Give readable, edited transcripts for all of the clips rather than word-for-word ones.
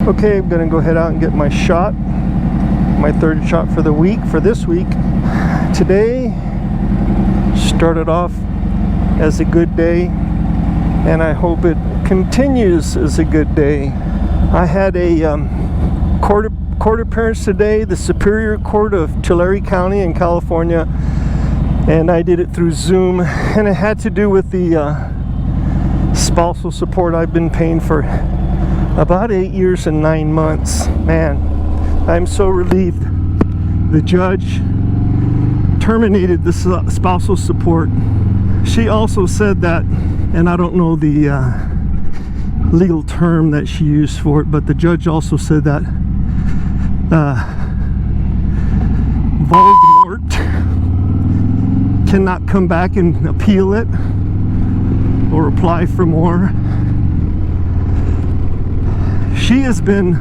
Okay, I'm gonna go head out and get my shot, my third shot for the week, for this week. Today started off as a good day, and I hope it continues as a good day. I had a court appearance today, the Superior Court of Tulare County in California, and I did it through Zoom, and it had to do with the spousal support I've been paying for about 8 years and 9 months. Man, I'm so relieved. The judge terminated the spousal support. She also said that, and I don't know the legal term that she used for it, but the judge also said that Voldemort cannot come back and appeal it or apply for more. She has been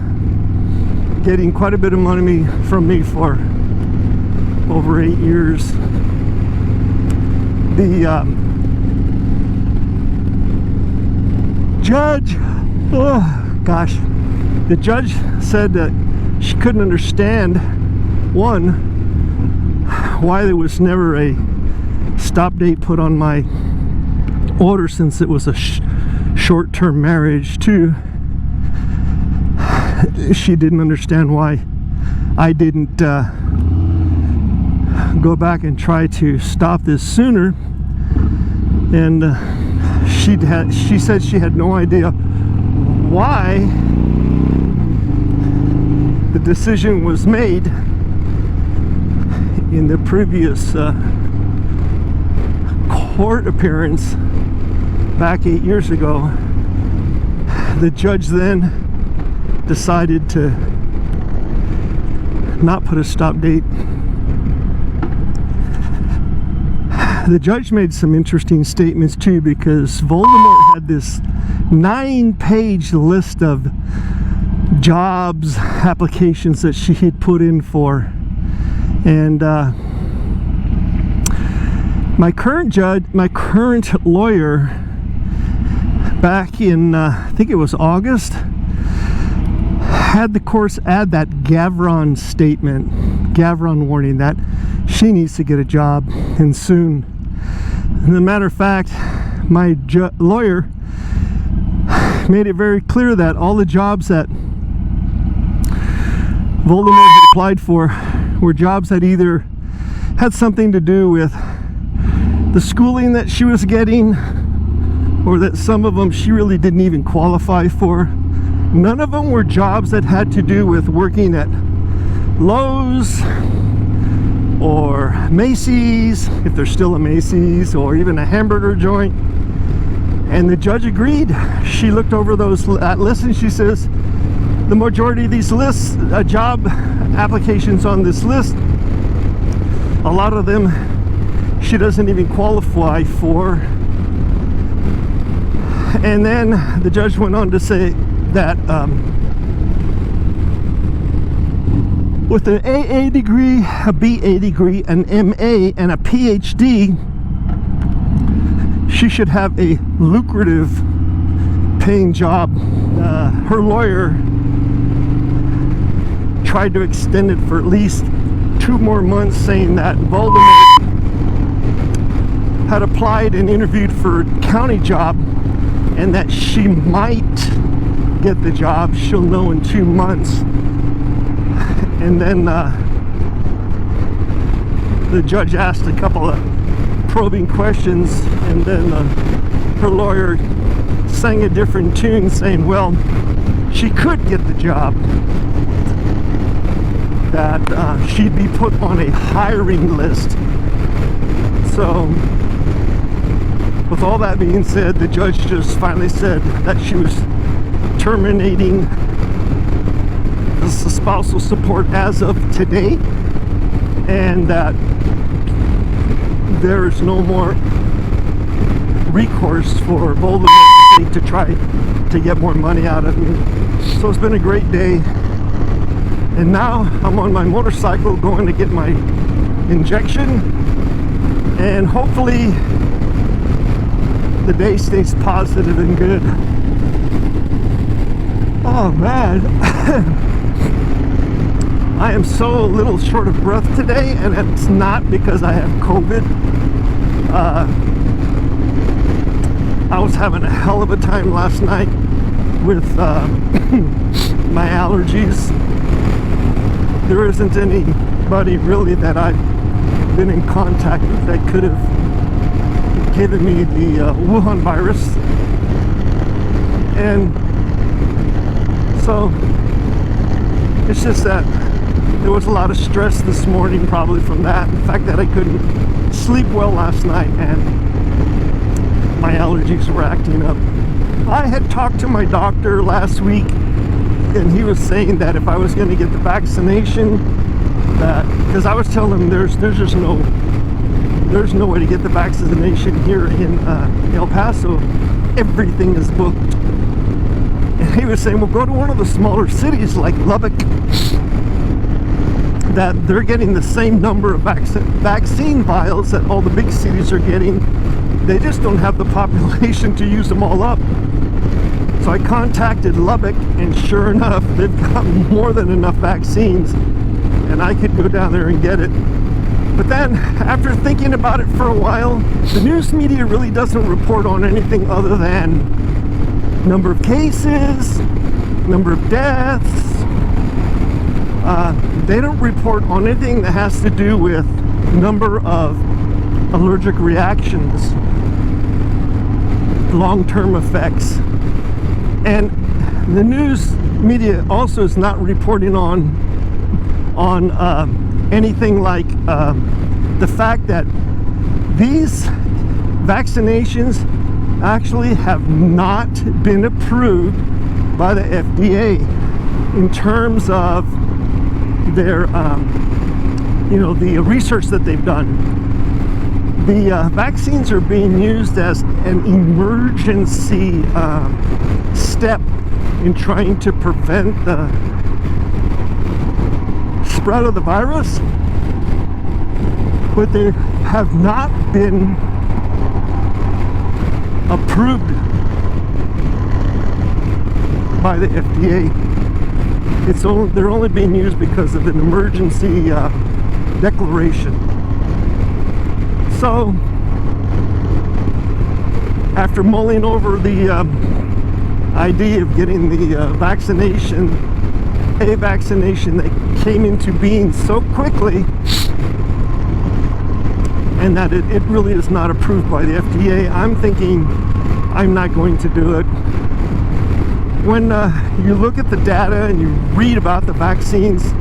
getting quite a bit of money from me for over 8 years. The judge, the judge said that she couldn't understand, one, why there was never a stop date put on my order since it was a short-term marriage. Two, she didn't understand why I didn't go back and try to stop this sooner, and she said she had no idea why the decision was made in the previous court appearance back 8 years ago. The judge then decided to not put a stop date. The judge made some interesting statements too, because Voldemort had this 9-page list of jobs applications that she had put in for, and my current lawyer, back in I think it was August, had the courts add that Gavron statement, Gavron warning, that she needs to get a job, and soon. As a matter of fact, my lawyer made it very clear that all the jobs that Voldemort had applied for were jobs that either had something to do with the schooling that she was getting, or that some of them she really didn't even qualify for. None of them were jobs that had to do with working at Lowe's or Macy's, if there's still a Macy's, or even a hamburger joint. And the judge agreed. She looked over that list, and she says the majority of these lists, job applications on this list, a lot of them she doesn't even qualify for. And then the judge went on to say that with an AA degree, a BA degree, an MA, and a PhD, she should have a lucrative paying job. Her lawyer tried to extend it for at least 2 more months, saying that Voldemort had applied and interviewed for a county job, and that she might get the job. She'll know in 2 months. And then the judge asked a couple of probing questions, and then her lawyer sang a different tune, saying, well, she could get the job, that she'd be put on a hiring list. So with all that being said, the judge just finally said that she was terminating the spousal support as of today, and that there is no more recourse for Voldemort to try to get more money out of me. So it's been a great day, and now I'm on my motorcycle going to get my injection, and hopefully the day stays positive and good. Oh man, I am so a little short of breath today, and it's not because I have COVID. I was having a hell of a time last night with my allergies. There isn't anybody really that I've been in contact with that could have given me the Wuhan virus. And so it's just that there was a lot of stress this morning, probably from that. The fact that I couldn't sleep well last night and my allergies were acting up. I had talked to my doctor last week, and he was saying that if I was going to get the vaccination, that because I was telling him there's no way to get the vaccination here in El Paso. Everything is booked. And he was saying, well, go to one of the smaller cities like Lubbock, that they're getting the same number of vaccine vials that all the big cities are getting. They just don't have the population to use them all up. So I contacted Lubbock, and sure enough, they've got more than enough vaccines, and I could go down there and get it. But then, after thinking about it for a while, the news media really doesn't report on anything other than number of cases, number of deaths. They don't report on anything that has to do with number of allergic reactions, long-term effects. And the news media also is not reporting on anything like the fact that these vaccinations actually have not been approved by the FDA in terms of their the research that they've done. The vaccines are being used as an emergency step in trying to prevent the spread of the virus, but they have not been approved by the FDA. They're only being used because of an emergency declaration. So, after mulling over the idea of getting the vaccination that came into being so quickly, and that it really is not approved by the FDA, I'm thinking I'm not going to do it. When you look at the data and you read about the vaccines,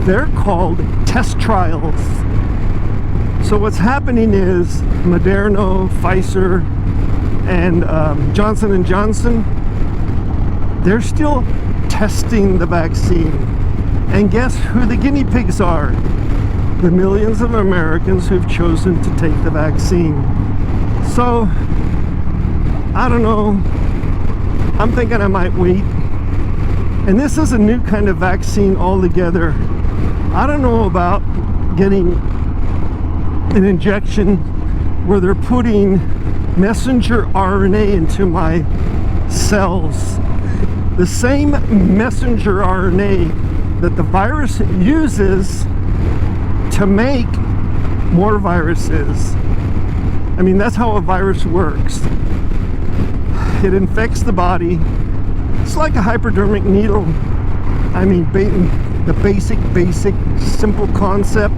they're called test trials. So what's happening is Moderna, Pfizer, and Johnson & Johnson, they're still testing the vaccine. And guess who the guinea pigs are? The millions of Americans who've chosen to take the vaccine. So, I don't know. I'm thinking I might wait. And this is a new kind of vaccine altogether. I don't know about getting an injection where they're putting messenger RNA into my cells. The same messenger RNA that the virus uses to make more viruses. I mean, that's how a virus works. It infects the body. It's like a hypodermic needle. I mean, the basic, simple concept.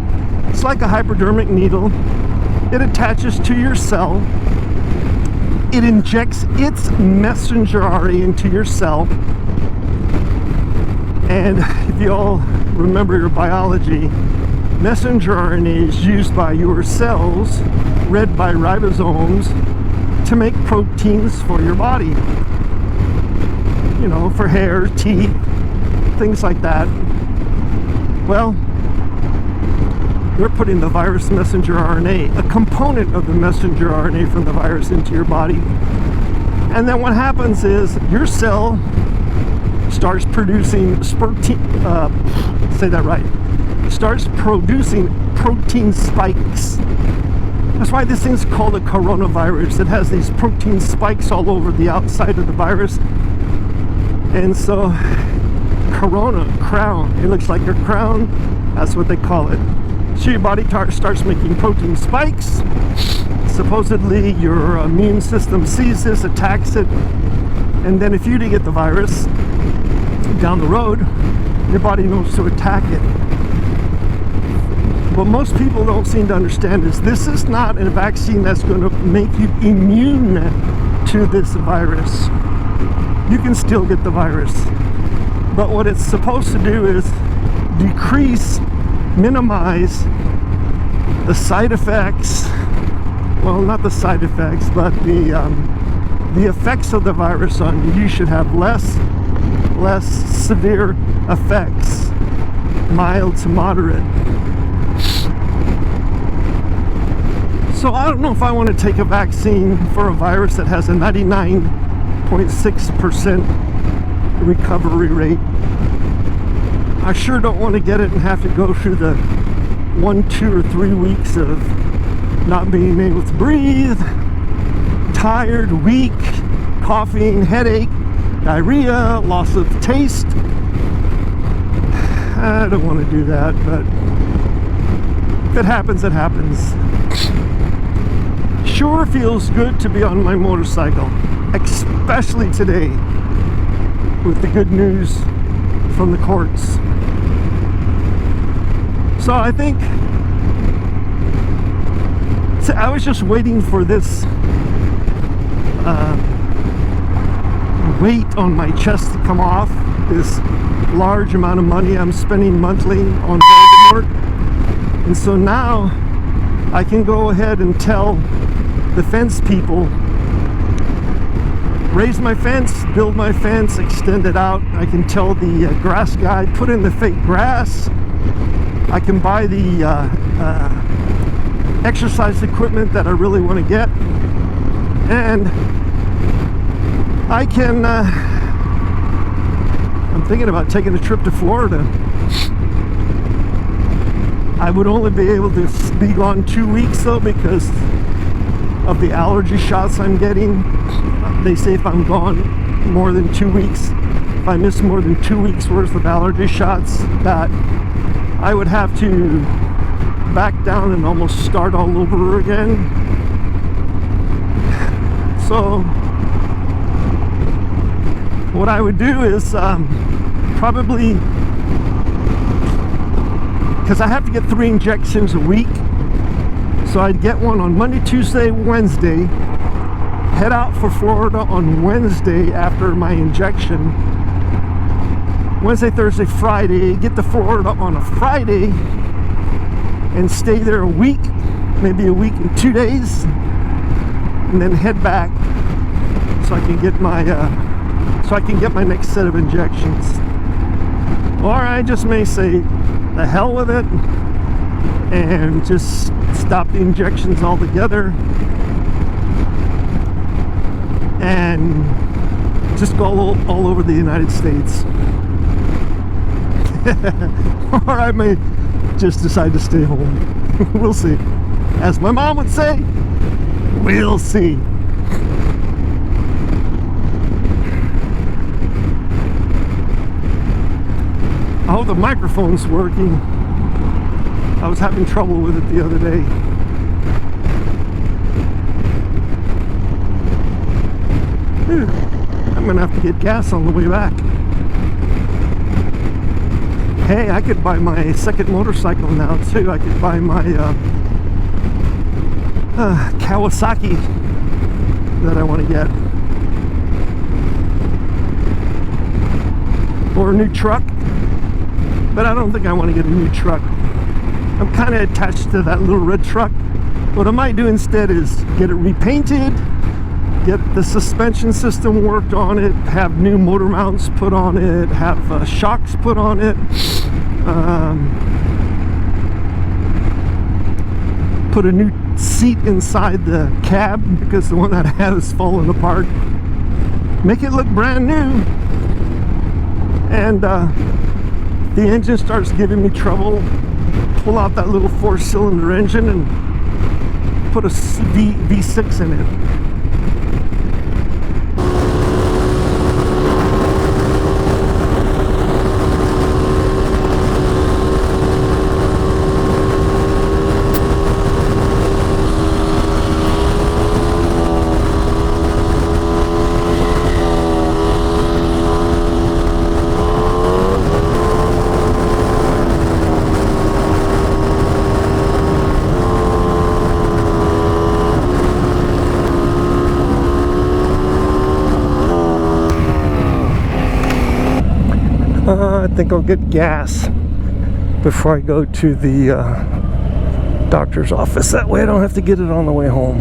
It's like a hypodermic needle. It attaches to your cell. It injects its messenger RNA into your cell. And if you all remember your biology, messenger RNA is used by your cells, read by ribosomes, to make proteins for your body. You know, for hair, teeth, things like that. Well, they're putting the virus messenger RNA, a component of the messenger RNA from the virus, into your body. And then what happens is your cell starts producing starts producing protein spikes. That's why this thing's called a coronavirus. It has these protein spikes all over the outside of the virus. And so corona, crown, it looks like a crown, that's what they call it. So your body starts making protein spikes. Supposedly your immune system sees this, attacks it, and then if you do get the virus down the road, your body knows to attack it. What most people don't seem to understand is this is not a vaccine that's going to make you immune to this virus. You can still get the virus, but what it's supposed to do is decrease, minimize the side effects. Well, not the side effects, but the effects of the virus on you. You should have less severe effects, mild to moderate. So I don't know if I want to take a vaccine for a virus that has a 99.6% recovery rate. I sure don't want to get it and have to go through the 1, 2, or 3 weeks of not being able to breathe, tired, weak, coughing, headache, diarrhea, loss of taste. I don't want to do that, but if it happens, it happens. Sure feels good to be on my motorcycle, especially today with the good news from the courts. So I think I was just waiting for this weight on my chest to come off, this large amount of money I'm spending monthly on Voldemort. And so now I can go ahead and tell the fence people, raise my fence, build my fence, extend it out. I can tell the grass guy, put in the fake grass. I can buy the exercise equipment that I really want to get, and I can I'm thinking about taking a trip to Florida. I would only be able to be gone 2 weeks though, because of the allergy shots I'm getting. They say if I'm gone more than 2 weeks, if I miss more than 2 weeks worth of allergy shots, that I would have to back down and almost start all over again. So what I would do is probably, because I have to get 3 injections a week, so I'd get one on Monday, Tuesday, Wednesday, head out for Florida on Wednesday after my injection, Wednesday, Thursday, Friday, get to Florida on a Friday and stay there a week, maybe a week and 2 days, and then head back so I can get my next set of injections. Or I just may say the hell with it and just stop the injections altogether and just go all over the United States. Or I may just decide to stay home. We'll see. As my mom would say, we'll see. I hope the microphone's working. I was having trouble with it the other day. Whew. I'm gonna have to get gas on the way back. Hey, I could buy my second motorcycle now too. I could buy my Kawasaki that I want to get, or a new truck. But I don't think I want to get a new truck. I'm kind of attached to that little red truck. What I might do instead is get it repainted, get the suspension system worked on it, have new motor mounts put on it, have shocks put on it, put a new seat inside the cab because the one that I have is falling apart. Make it look brand new. And the engine starts giving me trouble, pull out that little 4-cylinder engine and put a V6 in it. I think I'll get gas before I go to the doctor's office. That way I don't have to get it on the way home.